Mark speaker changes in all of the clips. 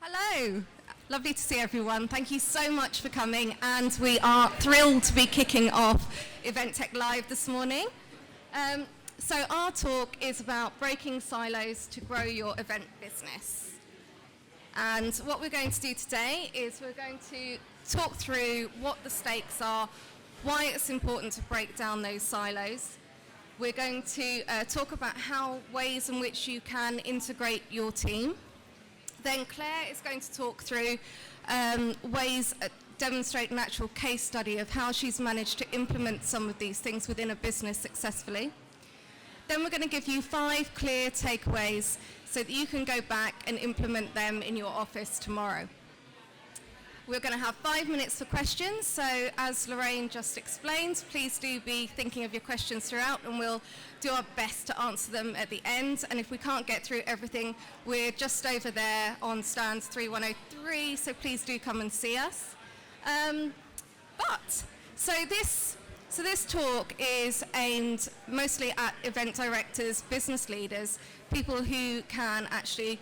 Speaker 1: Hello, lovely to see everyone. Thank you so much for coming, and we are thrilled to be kicking off Event Tech Live this morning. So our talk is about breaking silos to grow your event business. And what we're going to do today is we're going to talk through what the stakes are, why it's important to break down those silos. We're going to talk about ways in which you can integrate your team. Then Claire is going to talk through demonstrate an actual case study of how she's managed to implement some of these things within a business successfully. Then we're going to give you 5 clear takeaways so that you can go back and implement them in your office tomorrow. We're going to have 5 minutes for questions, so as Lorraine just explained, please do be thinking of your questions throughout, and we'll do our best to answer them at the end. And if we can't get through everything, we're just over there on stand 3103, so please do come and see us. So this talk is aimed mostly at event directors, business leaders, people who can actually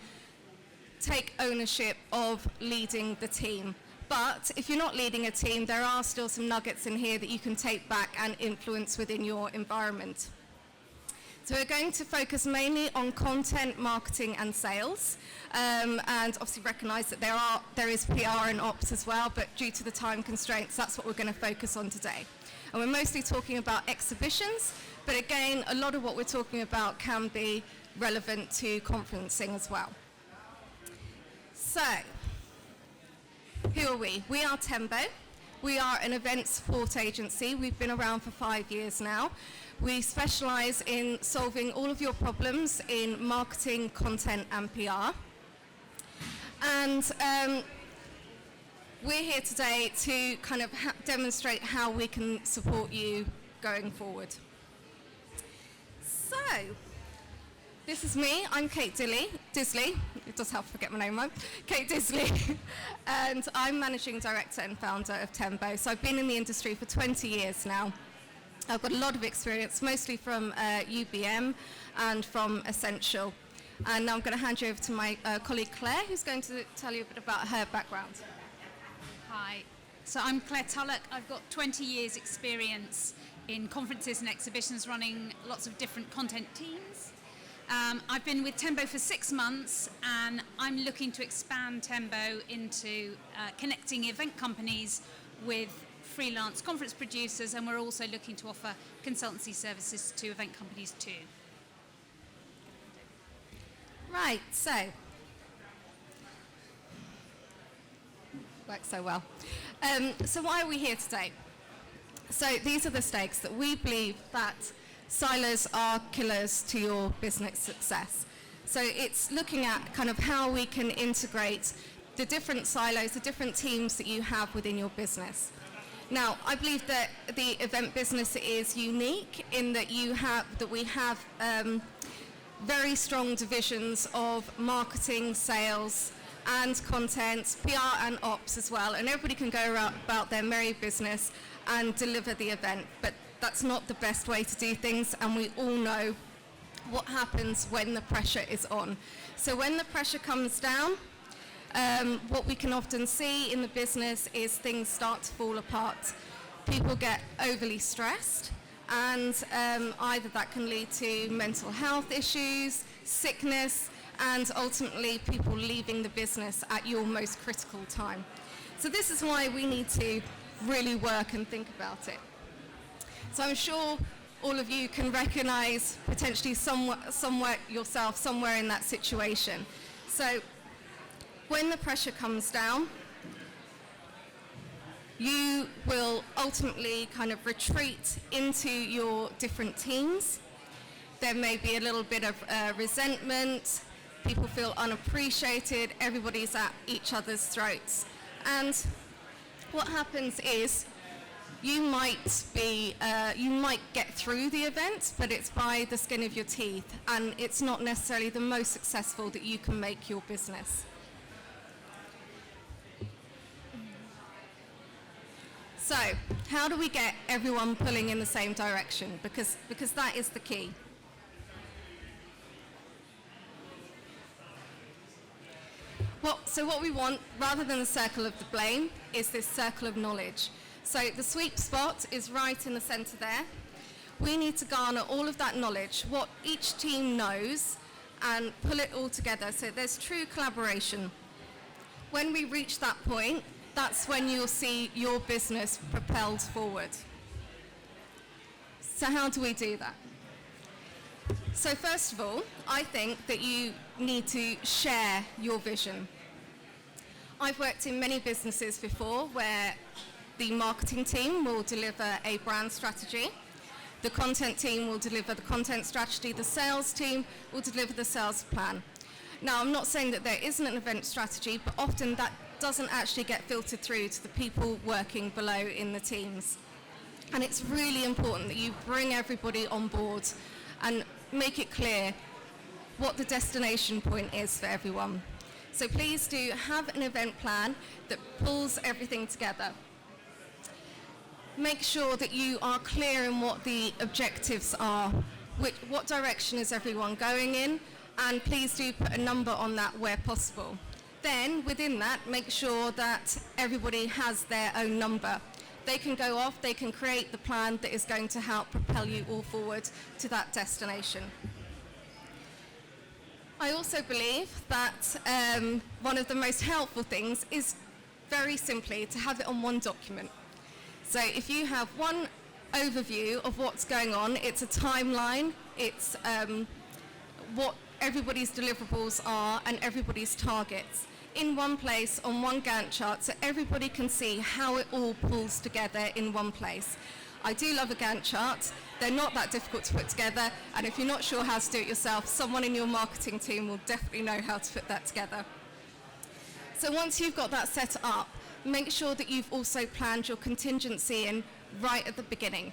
Speaker 1: take ownership of leading the team. But if you're not leading a team, there are still some nuggets in here that you can take back and influence within your environment. So we're going to focus mainly on content, marketing, and sales, and obviously recognize that there is PR and ops as well, but due to the time constraints, that's what we're going to focus on today. And we're mostly talking about exhibitions, but again, a lot of what we're talking about can be relevant to conferencing as well. So, who are we? We are Tembo. We are an event support agency. We've been around for 5 years now. We specialize in solving all of your problems in marketing, content, and PR. And we're here today to kind of demonstrate how we can support you going forward. So, this is me. I'm Kate Disley. It does help to forget my name, right? Kate Disley. And I'm Managing Director and Founder of Tembo. So I've been in the industry for 20 years now. I've got a lot of experience, mostly from UBM and from Essential. And now I'm going to hand you over to my colleague Claire, who's going to tell you a bit about her background.
Speaker 2: Hi. So I'm Claire Tulloch. I've got 20 years experience in conferences and exhibitions, running lots of different content teams. I've been with Tembo for 6 months, and I'm looking to expand Tembo into connecting event companies with freelance conference producers, and we're also looking to offer consultancy services to event companies too.
Speaker 1: Right, so, works so well. So why are we here today? So these are the stakes that we believe that silos are killers to your business success. So it's looking at kind of how we can integrate the different silos, the different teams that you have within your business. Now, I believe that the event business is unique in that we have very strong divisions of marketing, sales, and content, PR and ops as well, and everybody can go about their merry business and deliver the event. But that's not the best way to do things, and we all know what happens when the pressure is on. So when the pressure comes down, what we can often see in the business is things start to fall apart. People get overly stressed, and either that can lead to mental health issues, sickness, and ultimately people leaving the business at your most critical time. So this is why we need to really work and think about it. So I'm sure all of you can recognize potentially somewhere yourself, somewhere in that situation. So when the pressure comes down, you will ultimately kind of retreat into your different teams. There may be a little bit of resentment, people feel unappreciated, everybody's at each other's throats. And what happens is you might get through the event, but it's by the skin of your teeth, and it's not necessarily the most successful that you can make your business. So, how do we get everyone pulling in the same direction? Because that is the key. What we want, rather than the circle of the blame, is this circle of knowledge. So the sweet spot is right in the centre there. We need to garner all of that knowledge, what each team knows, and pull it all together so there's true collaboration. When we reach that point, that's when you'll see your business propelled forward. So how do we do that? So first of all, I think that you need to share your vision. I've worked in many businesses before where the marketing team will deliver a brand strategy, the content team will deliver the content strategy, the sales team will deliver the sales plan. Now, I'm not saying that there isn't an event strategy, but often that doesn't actually get filtered through to the people working below in the teams. And it's really important that you bring everybody on board and make it clear what the destination point is for everyone. So please do have an event plan that pulls everything together. Make sure that you are clear in what the objectives are, what direction is everyone going in, and please do put a number on that where possible. Then, within that, make sure that everybody has their own number. They can go off, they can create the plan that is going to help propel you all forward to that destination. I also believe that one of the most helpful things is very simply to have it on one document. So if you have one overview of what's going on, it's a timeline, it's what everybody's deliverables are and everybody's targets in one place on one Gantt chart so everybody can see how it all pulls together in one place. I do love a Gantt chart. They're not that difficult to put together, and if you're not sure how to do it yourself, someone in your marketing team will definitely know how to put that together. So once you've got that set up, make sure that you've also planned your contingency in right at the beginning.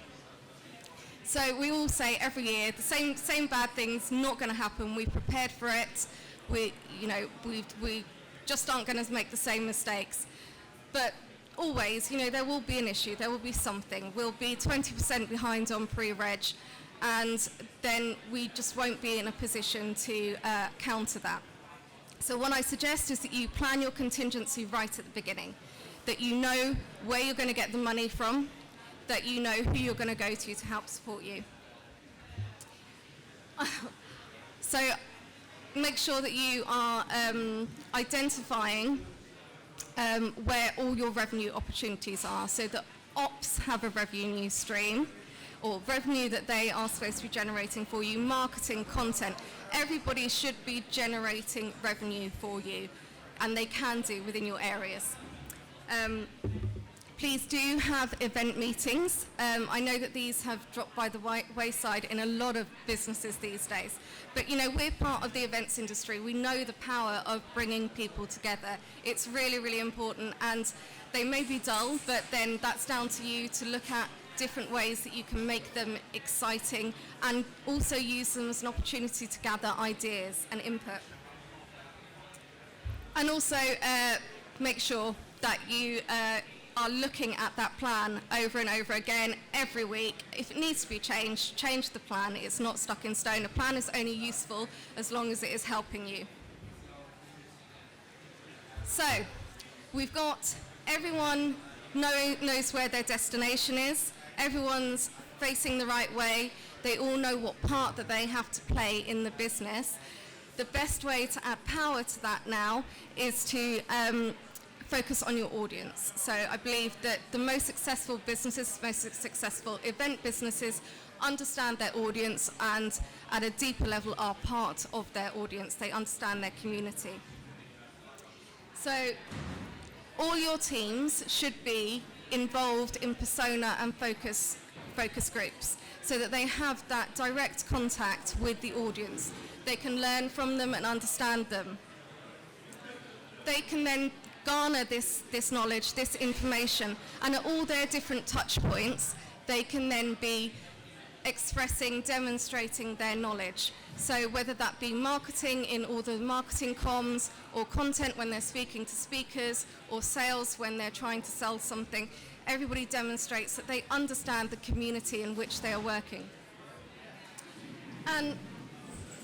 Speaker 1: So we all say every year the same bad things not going to happen. We prepared for it. We just aren't going to make the same mistakes. But always, there will be an issue. There will be something. We'll be 20% behind on pre-reg, and then we just won't be in a position to counter that. So what I suggest is that you plan your contingency right at the beginning, that you know where you're going to get the money from, that you know who you're going to go to help support you. So make sure that you are identifying where all your revenue opportunities are, so that ops have a revenue stream or revenue that they are supposed to be generating for you, marketing, content. Everybody should be generating revenue for you, and they can do within your areas. Please do have event meetings. I know that these have dropped by the wayside in a lot of businesses these days. But we're part of the events industry. We know the power of bringing people together. It's really, really important, and they may be dull, but then that's down to you to look at different ways that you can make them exciting and also use them as an opportunity to gather ideas and input. And also make sure that you are looking at that plan over and over again every week. If it needs to be changed, change the plan. It's not stuck in stone. A plan is only useful as long as it is helping you. So we've got everyone knows where their destination is. Everyone's facing the right way. They all know what part that they have to play in the business. The best way to add power to that now is to focus on your audience. So I believe that the most successful businesses, most successful event businesses understand their audience, and at a deeper level are part of their audience. They understand their community. So all your teams should be involved in persona and focus groups so that they have that direct contact with the audience. They can learn from them and understand them. They can then garner this knowledge, this information, and at all their different touch points, they can then be expressing, demonstrating their knowledge. So whether that be marketing in all the marketing comms, or content when they're speaking to speakers, or sales when they're trying to sell something, everybody demonstrates that they understand the community in which they are working. And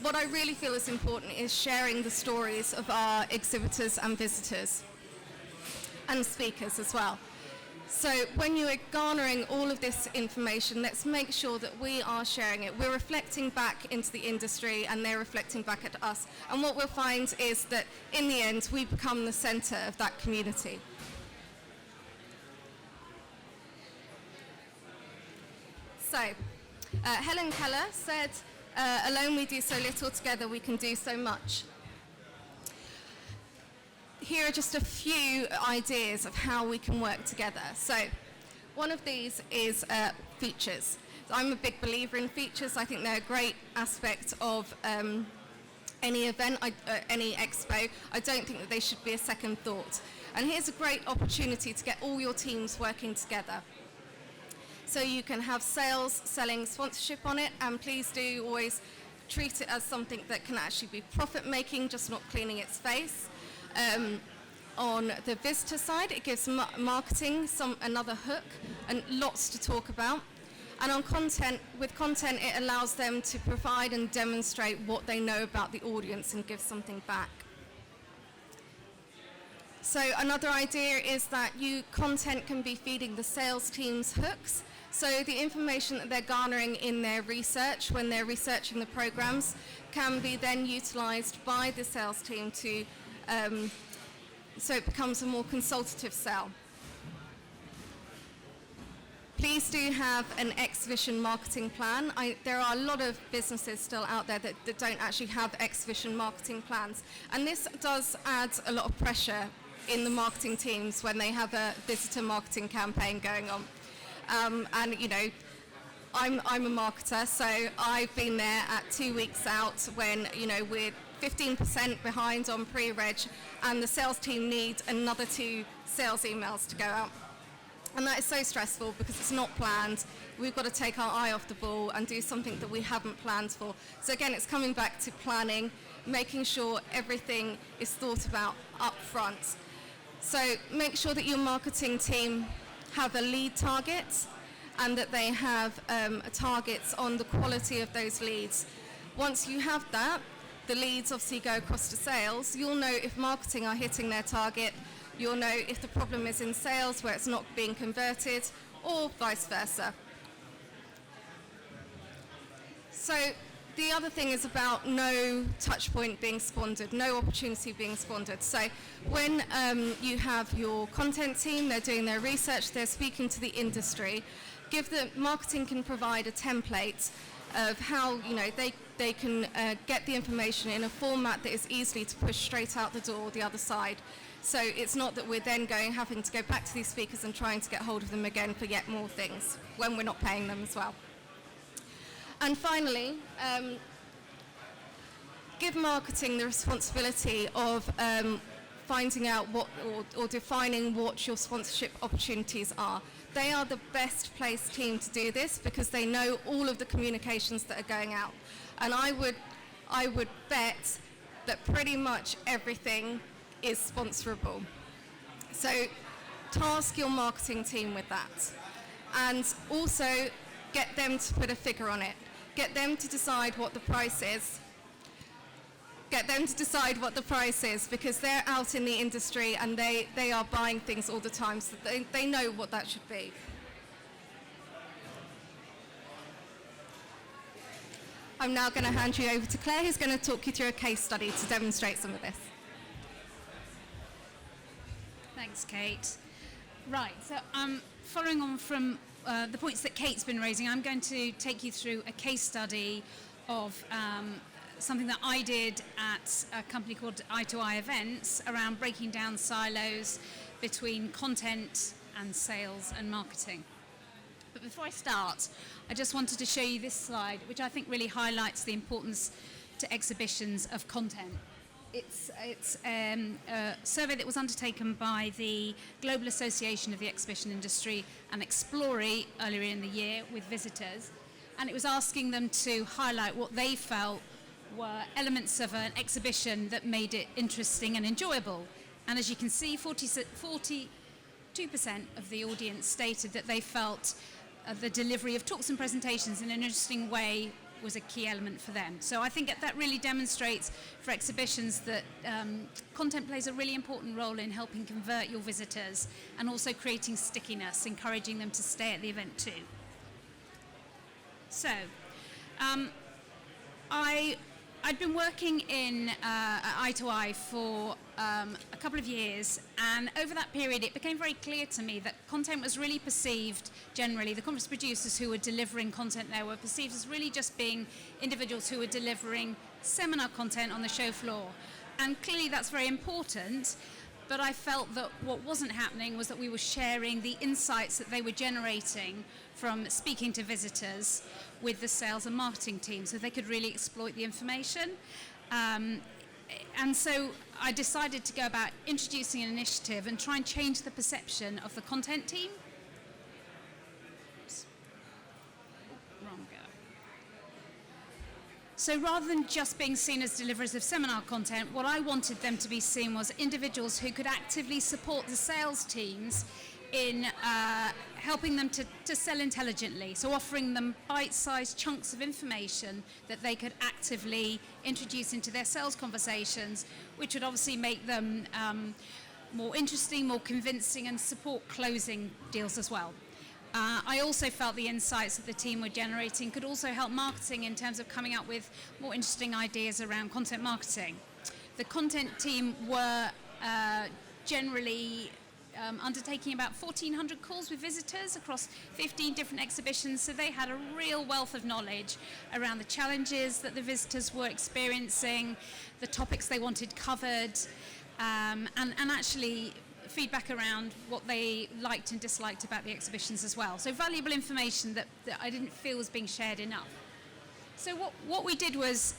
Speaker 1: what I really feel is important is sharing the stories of our exhibitors and visitors and speakers as well. So when you are garnering all of this information, let's make sure that we are sharing it. We're reflecting back into the industry and they're reflecting back at us. And what we'll find is that in the end, we become the centre of that community. So, Helen Keller said, alone we do so little, together we can do so much. Here are just a few ideas of how we can work together. So one of these is features. So I'm a big believer in features. I think they're a great aspect of any event, any expo. I don't think that they should be a second thought. And here's a great opportunity to get all your teams working together. So you can have sales, selling, sponsorship on it, and please do always treat it as something that can actually be profit-making, just not cleaning its face. On the visitor side, it gives marketing another hook and lots to talk about. And on content, with content, it allows them to provide and demonstrate what they know about the audience and give something back. So another idea is that content can be feeding the sales team's hooks. So the information that they're garnering in their research, when they're researching the programs, can be then utilized by the sales team to so it becomes a more consultative sell. Please do have an exhibition marketing plan. There are a lot of businesses still out there that don't actually have exhibition marketing plans. And this does add a lot of pressure in the marketing teams when they have a visitor marketing campaign going on. And you know, I'm a marketer, so I've been there at 2 weeks out when, you know, we're 15% behind on pre-reg and the sales team need another 2 sales emails to go out. And that is so stressful because it's not planned. We've got to take our eye off the ball and do something that we haven't planned for. So again, it's coming back to planning, making sure everything is thought about up front. So make sure that your marketing team have a lead target and that they have targets on the quality of those leads. Once you have that, the leads obviously go across to sales. You'll know if marketing are hitting their target. You'll know if the problem is in sales where it's not being converted, or vice versa. So the other thing is about no touch point being squandered, no opportunity being squandered. So when you have your content team, they're doing their research, they're speaking to the industry, marketing can provide a template of how, you know, they can get the information in a format that is easily to push straight out the door the other side. So it's not that we're then having to go back to these speakers and trying to get hold of them again for yet more things when we're not paying them as well. And finally, give marketing the responsibility of finding out what or defining what your sponsorship opportunities are. They are the best placed team to do this because they know all of the communications that are going out. And I would bet that pretty much everything is sponsorable. So task your marketing team with that. And also get them to put a figure on it. Get them to decide what the price is. Get them to decide what the price is because they're out in the industry and they are buying things all the time, so they know what that should be. I'm now going to hand you over to Claire, who's going to talk you through a case study to demonstrate some of this.
Speaker 2: Thanks, Kate. Right, so following on from the points that Kate's been raising, I'm going to take you through a case study of something that I did at a company called Eye2Eye Events around breaking down silos between content and sales and marketing. But before I start, I just wanted to show you this slide, which I think really highlights the importance to exhibitions of content. It's a survey that was undertaken by the Global Association of the Exhibition Industry and Explori earlier in the year with visitors, and it was asking them to highlight what they felt were elements of an exhibition that made it interesting and enjoyable. And as you can see, 42% of the audience stated that they felt the delivery of talks and presentations in an interesting way was a key element for them. So I think that really demonstrates for exhibitions that content plays a really important role in helping convert your visitors and also creating stickiness, encouraging them to stay at the event too. So I'd been working in Eye to Eye for a couple of years, and over that period it became very clear to me that content was really perceived generally, the conference producers who were delivering content there were perceived as really just being individuals who were delivering seminar content on the show floor. And clearly that's very important, but I felt that what wasn't happening was that we were sharing the insights that they were generating from speaking to visitors with the sales and marketing team so they could really exploit the information. And so I decided to go about introducing an initiative and try and change the perception of the content team. Oops. Wrong go. So rather than just being seen as deliverers of seminar content, what I wanted them to be seen was individuals who could actively support the sales teams in helping them to sell intelligently, so offering them bite-sized chunks of information that they could actively introduce into their sales conversations, which would obviously make them more interesting, more convincing, and support closing deals as well. I also felt the insights that the team were generating could also help marketing in terms of coming up with more interesting ideas around content marketing. The content team were generally undertaking about 1,400 calls with visitors across 15 different exhibitions, so they had a real wealth of knowledge around the challenges that the visitors were experiencing, the topics they wanted covered, and actually feedback around what they liked and disliked about the exhibitions as well. So valuable information that I didn't feel was being shared enough. So what we did was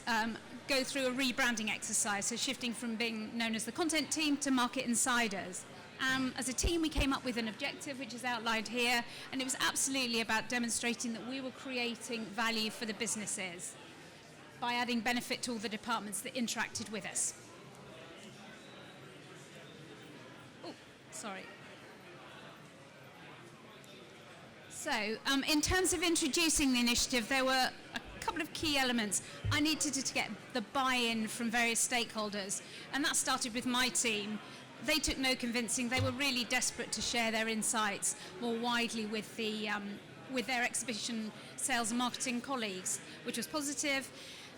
Speaker 2: go through a rebranding exercise, so shifting from being known as the content team to market insiders. As a team, we came up with an objective, which is outlined here, and it was absolutely about demonstrating that we were creating value for the businesses by adding benefit to all the departments that interacted with us. Oh, sorry. So, in terms of introducing the initiative, there were a couple of key elements. I needed to get the buy-in from various stakeholders, and that started with my team. They took no convincing. They were really desperate to share their insights more widely with their exhibition sales and marketing colleagues, which was positive.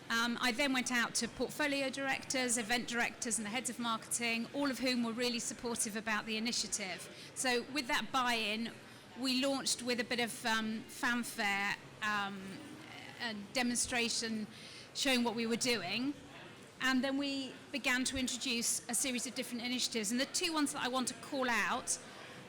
Speaker 2: I then went out to portfolio directors, event directors, and the heads of marketing, all of whom were really supportive about the initiative. So with that buy-in, we launched with a bit of fanfare, a demonstration showing what we were doing. And then we began to introduce a series of different initiatives. And the two ones that I want to call out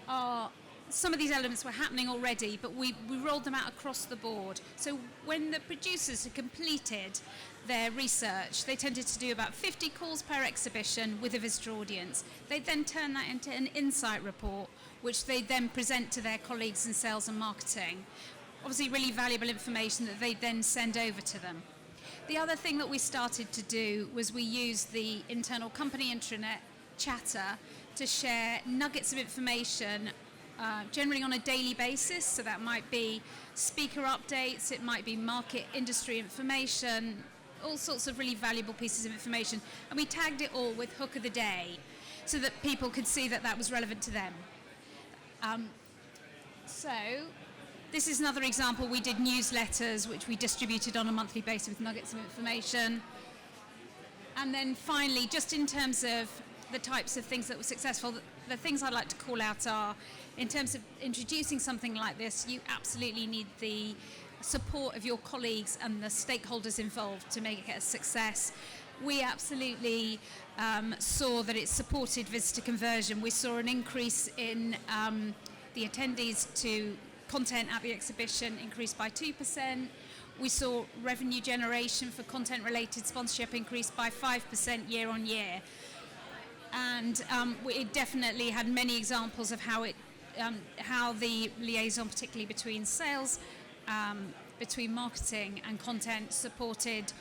Speaker 2: are, some of these elements were happening already, but we rolled them out across the board. So when the producers had completed their research, they tended to do about 50 calls per exhibition with a visitor audience. They then turn that into an insight report, which they then present to their colleagues in sales and marketing. Obviously really valuable information that they then send over to them. The other thing that we started to do was we used the internal company intranet chatter to share nuggets of information, generally on a daily basis. So that might be speaker updates, it might be market industry information, all sorts of really valuable pieces of information. And we tagged it all with Hook of the Day so that people could see that that was relevant to them. So this is another example. We did newsletters, which we distributed on a monthly basis with nuggets of information. And then finally, just in terms of the types of things that were successful, the things I'd like to call out are, in terms of introducing something like this, you absolutely need the support of your colleagues and the stakeholders involved to make it a success. We absolutely saw that it supported visitor conversion. We saw an increase in the attendees to content at the exhibition increased by 2%. We saw revenue generation for content-related sponsorship increased by 5% year on year. And it definitely had many examples of how the liaison, particularly between sales, between marketing and content, supported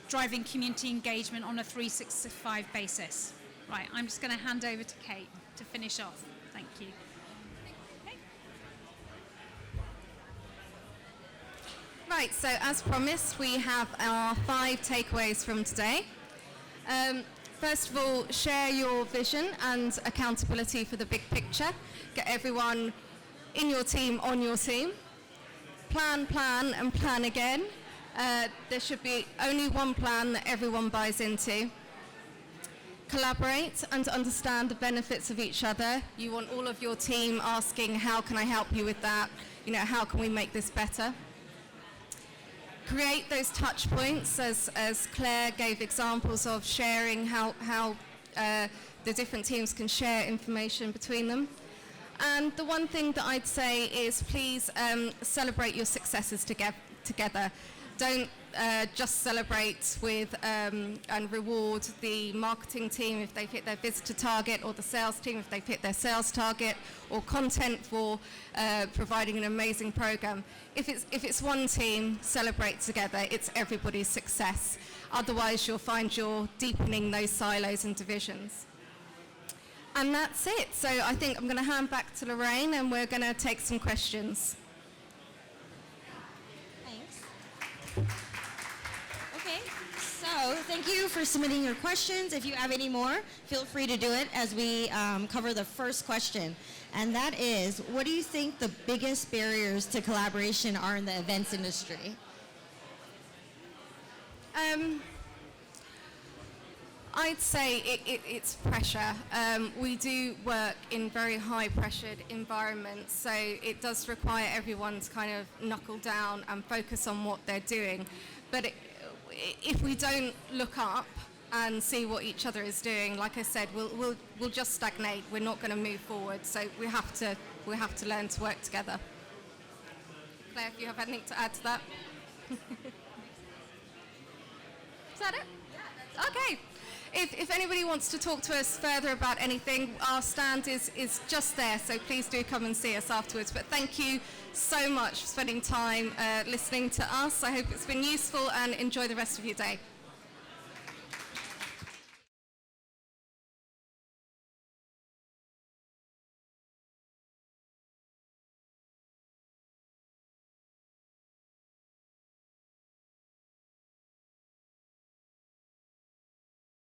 Speaker 2: driving community engagement on a 365 basis. Right, I'm just going to hand over to Kate to finish off. Thank you.
Speaker 1: Right, so as promised, we have our 5 takeaways from today. First of all, share your vision and accountability for the big picture. Get everyone in your team on your team. Plan, and plan again. There should be only one plan that everyone buys into. Collaborate and understand the benefits of each other. You want all of your team asking, how can I help you with that? You know, how can we make this better? Create those touch points, as Claire gave examples of sharing how the different teams can share information between them. And the one thing that I'd say is please celebrate your successes together. Don't just celebrate with and reward the marketing team if they've hit their visitor target, or the sales team if they've hit their sales target, or content for providing an amazing program. If it's one team, celebrate together. It's everybody's success. Otherwise, you'll find you're deepening those silos and divisions. And that's it. So I think I'm going to hand back to Lorraine, and we're going to take some questions.
Speaker 3: Okay, so thank you for submitting your questions. If you have any more, feel free to do it as we cover the first question. And that is, what do you think the biggest barriers to collaboration are in the events industry?
Speaker 1: I'd say it's pressure. We do work in very high-pressured environments, so it does require everyone to kind of knuckle down and focus on what they're doing. But if we don't look up and see what each other is doing, like I said, we'll just stagnate. We're not going to move forward. So we have to learn to work together. Claire, if you have anything to add to that. Is that it? Yeah. Okay. If anybody wants to talk to us further about anything, our stand is just there, so please do come and see us afterwards. But thank you so much for spending time listening to us. I hope it's been useful, and enjoy the rest of your day.